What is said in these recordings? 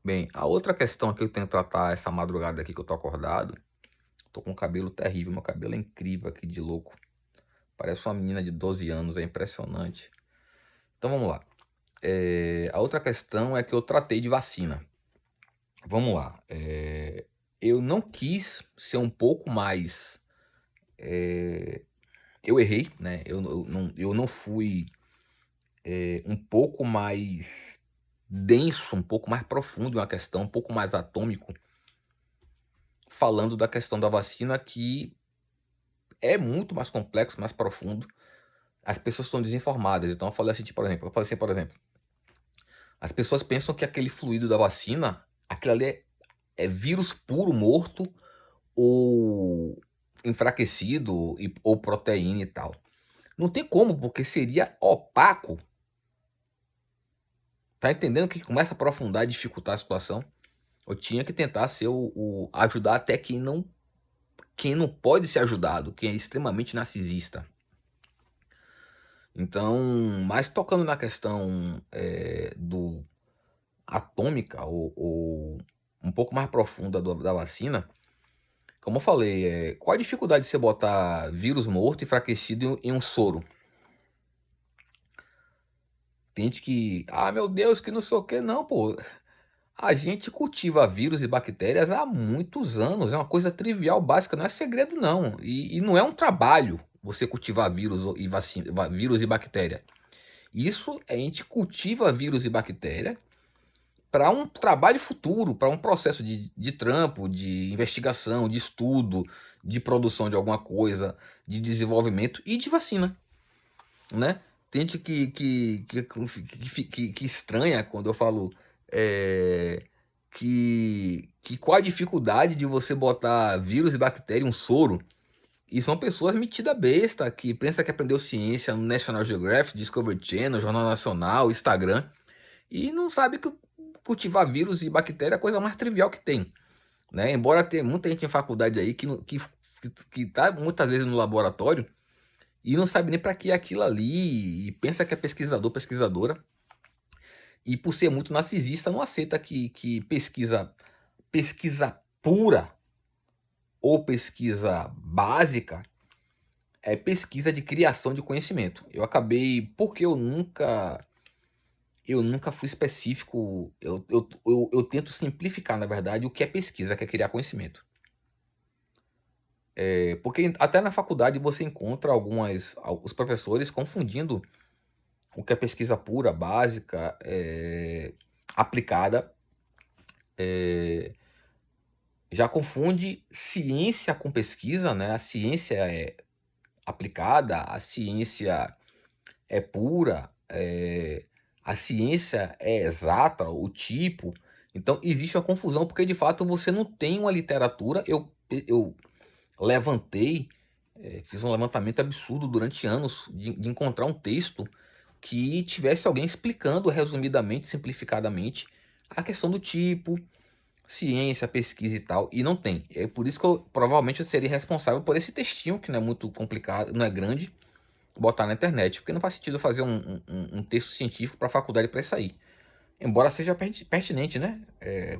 Bem, a outra questão aqui que eu tenho que tratar essa madrugada aqui que eu tô acordado, tô com um cabelo terrível, meu cabelo é incrível aqui de louco. Parece uma menina de 12 anos, é impressionante. Então vamos lá. A outra questão é que eu tratei de vacina. Vamos lá. Eu não quis ser um pouco mais. Eu errei, né? Eu não fui um pouco mais denso, um pouco mais profundo em uma questão, um pouco mais atômico, falando da questão da vacina que é muito mais complexo, mais profundo. As pessoas estão desinformadas. Então eu falei assim, por exemplo, as pessoas pensam que aquele fluido da vacina, aquilo ali é vírus puro morto ou enfraquecido ou proteína e tal. Não tem como, porque seria opaco. Tá entendendo que começa a aprofundar e dificultar a situação? Eu tinha que tentar ser ajudar até quem não pode ser ajudado, quem é extremamente narcisista. Então, mas tocando na questão do atômica ou um pouco mais profunda da vacina, como eu falei, qual a dificuldade de você botar vírus morto, enfraquecido em um soro? Tem gente que, meu Deus, que não sei o que, não, pô. A gente cultiva vírus e bactérias há muitos anos, é uma coisa trivial, básica, não é segredo não. E não é um trabalho você cultivar vírus e bactéria. Isso a gente cultiva vírus e bactéria para um trabalho futuro, para um processo de trampo, de investigação, de estudo, de produção de alguma coisa, de desenvolvimento e de vacina, né? Tem gente que estranha quando eu falo que qual a dificuldade de você botar vírus e bactéria em um soro. E são pessoas metidas besta que pensa que aprendeu ciência no National Geographic, Discovery Channel, Jornal Nacional, Instagram, e não sabe que cultivar vírus e bactéria é a coisa mais trivial que tem, né? Embora tenha muita gente em faculdade aí que tá muitas vezes no laboratório e não sabe nem para que é aquilo ali e pensa que é pesquisador, pesquisadora, e por ser muito narcisista não aceita que pesquisa pura ou pesquisa básica é pesquisa de criação de conhecimento. Eu acabei, porque eu nunca fui específico, eu tento simplificar, na verdade, o que é pesquisa, que é criar conhecimento. Porque até na faculdade você encontra os professores confundindo o que é pesquisa pura, básica, aplicada, já confunde ciência com pesquisa, né? A ciência é aplicada, a ciência é pura, a ciência é exata, o tipo. Então existe uma confusão, porque de fato você não tem uma literatura. Eu levantei, fiz um levantamento absurdo durante anos de encontrar um texto que tivesse alguém explicando resumidamente, simplificadamente, a questão do tipo, ciência, pesquisa e tal, e não tem. É por isso que provavelmente eu seria responsável por esse textinho, que não é muito complicado, não é grande, botar na internet, porque não faz sentido fazer um texto científico para a faculdade para isso aí. Embora seja pertinente, né?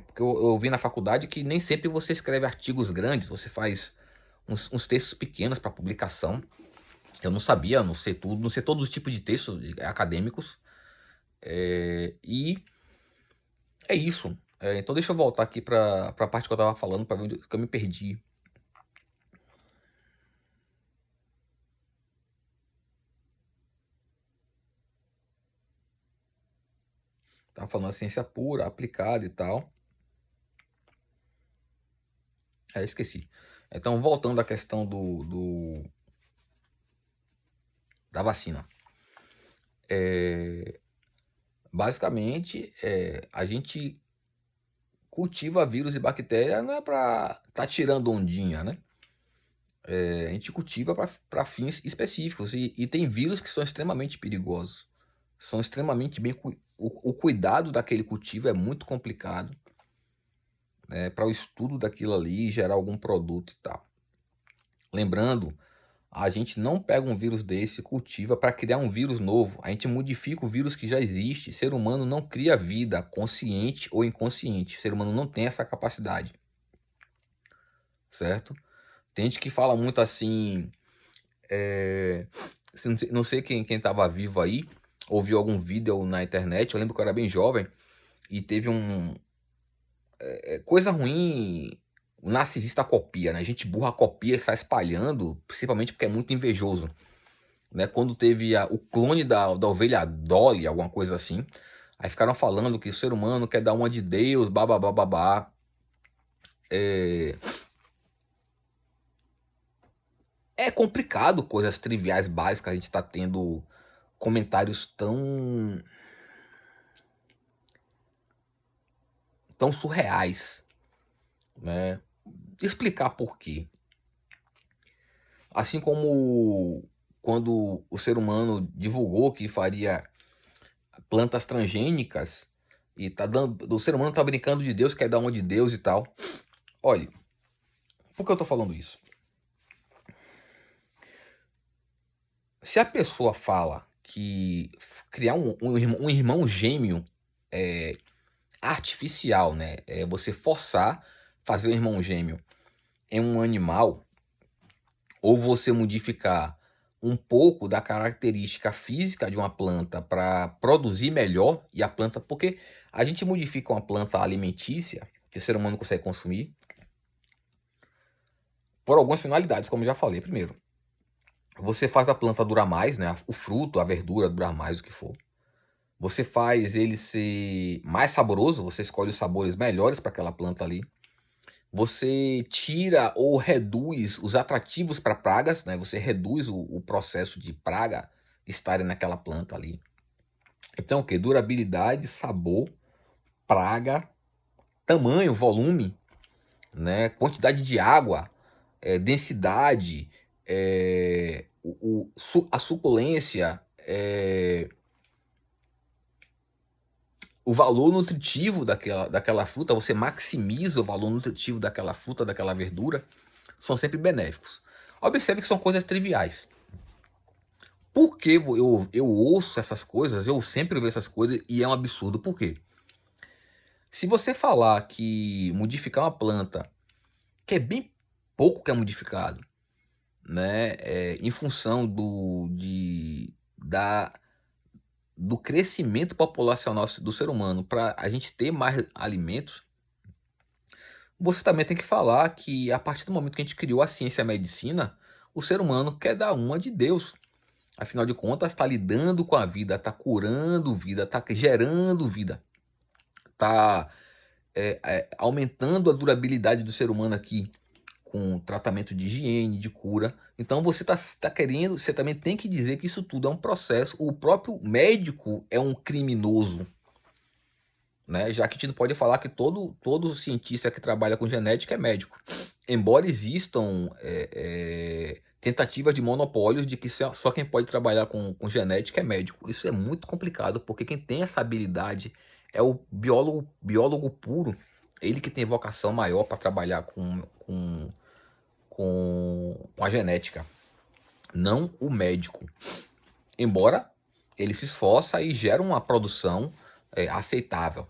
Porque eu vi na faculdade que nem sempre você escreve artigos grandes, você faz uns textos pequenos para publicação. Eu não sabia, não sei tudo, não sei todos os tipos de textos acadêmicos. E é isso. Então deixa eu voltar aqui para a parte que eu estava falando, para ver onde que eu me perdi. Tava falando da ciência pura, aplicada e tal. Esqueci. Então, voltando à questão da vacina. Basicamente, a gente cultiva vírus e bactéria não é para tá tirando ondinha, né? A gente cultiva para fins específicos. E tem vírus que são extremamente perigosos. São extremamente bem. O cuidado daquele cultivo é muito complicado, né? Para o estudo daquilo ali, gerar algum produto e tal. Lembrando, A gente não pega um vírus desse, cultiva para criar um vírus novo. A gente modifica o vírus que já existe. Ser humano não cria vida, consciente ou inconsciente. O ser humano não tem essa capacidade, certo? Tem gente que fala muito assim, não sei quem tava vivo aí, ouviu algum vídeo na internet, eu lembro que eu era bem jovem, e teve coisa ruim, o narcisista copia, né? Gente burra copia e sai espalhando, principalmente porque é muito invejoso, né? Quando teve o clone da ovelha Dolly, alguma coisa assim, aí ficaram falando que o ser humano quer dar uma de Deus, bababá, babá. É complicado, coisas triviais, básicas, a gente tá tendo comentários tão surreais, né? Explicar por quê. Assim como quando o ser humano divulgou que faria plantas transgênicas e tá dando, o ser humano tá brincando de Deus, quer dar uma de Deus e tal. Olha, por que eu tô falando isso? Se a pessoa fala que criar um irmão gêmeo é artificial, né? É você forçar fazer um irmão gêmeo em um animal, ou você modificar um pouco da característica física de uma planta para produzir melhor e a planta, porque a gente modifica uma planta alimentícia que o ser humano consegue consumir por algumas finalidades, como eu já falei. Primeiro, você faz a planta durar mais, né? O fruto, a verdura durar mais, o que for. Você faz ele ser mais saboroso, você escolhe os sabores melhores para aquela planta ali. Você tira ou reduz os atrativos para pragas, né? Você reduz o processo de praga estarem naquela planta ali. Então, o que? Durabilidade, sabor, praga, tamanho, volume, né? Quantidade de água, densidade, a suculência, o valor nutritivo daquela fruta, você maximiza o valor nutritivo daquela fruta, daquela verdura, são sempre benéficos. Observe que são coisas triviais. Por que eu ouço essas coisas, eu sempre vejo essas coisas e é um absurdo. Por quê? Se você falar que modificar uma planta, que é bem pouco que é modificado, né, em função do crescimento populacional do ser humano para a gente ter mais alimentos, você também tem que falar que a partir do momento que a gente criou a ciência e a medicina, o ser humano quer dar uma de Deus. Afinal de contas, está lidando com a vida, está curando vida, está gerando vida, está aumentando a durabilidade do ser humano aqui com tratamento de higiene, de cura. Então você tá querendo, você também tem que dizer que isso tudo é um processo. O próprio médico é um criminoso, né? Já que a gente não pode falar que todo cientista que trabalha com genética é médico. Embora existam tentativas de monopólios de que só quem pode trabalhar com genética é médico. Isso é muito complicado, porque quem tem essa habilidade é o biólogo puro. Ele que tem vocação maior para trabalhar com a genética, não o médico. Embora ele se esforça e gera uma produção aceitável,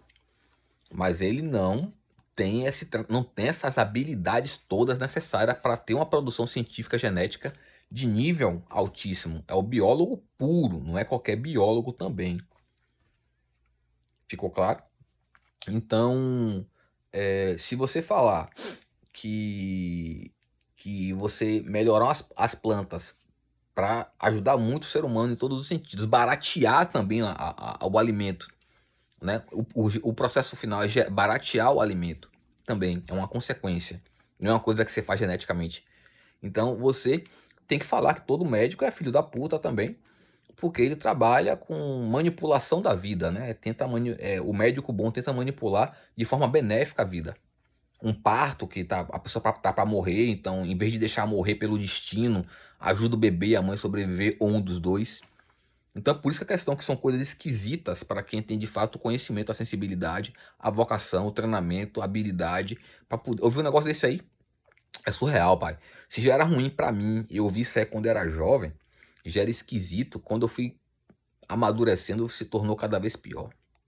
mas ele não tem essas habilidades todas necessárias para ter uma produção científica genética de nível altíssimo. É o biólogo puro, não é qualquer biólogo também. Ficou claro? Então, se você falar que você melhorar as plantas para ajudar muito o ser humano em todos os sentidos, baratear também o alimento, né? O processo final é baratear o alimento também, é uma consequência, não é uma coisa que você faz geneticamente. Então você tem que falar que todo médico é filho da puta também, porque ele trabalha com manipulação da vida, né? O médico bom tenta manipular de forma benéfica a vida. Um parto que a pessoa tá para morrer, então em vez de deixar morrer pelo destino, ajuda o bebê e a mãe a sobreviver, ou um dos dois. Então é por isso que a questão que são coisas esquisitas para quem tem de fato o conhecimento, a sensibilidade, a vocação, o treinamento, a habilidade para poder ouvir um negócio desse aí. É surreal, pai. Se já era ruim pra mim, eu ouvi isso aí quando era jovem, já era esquisito, quando eu fui amadurecendo se tornou cada vez pior.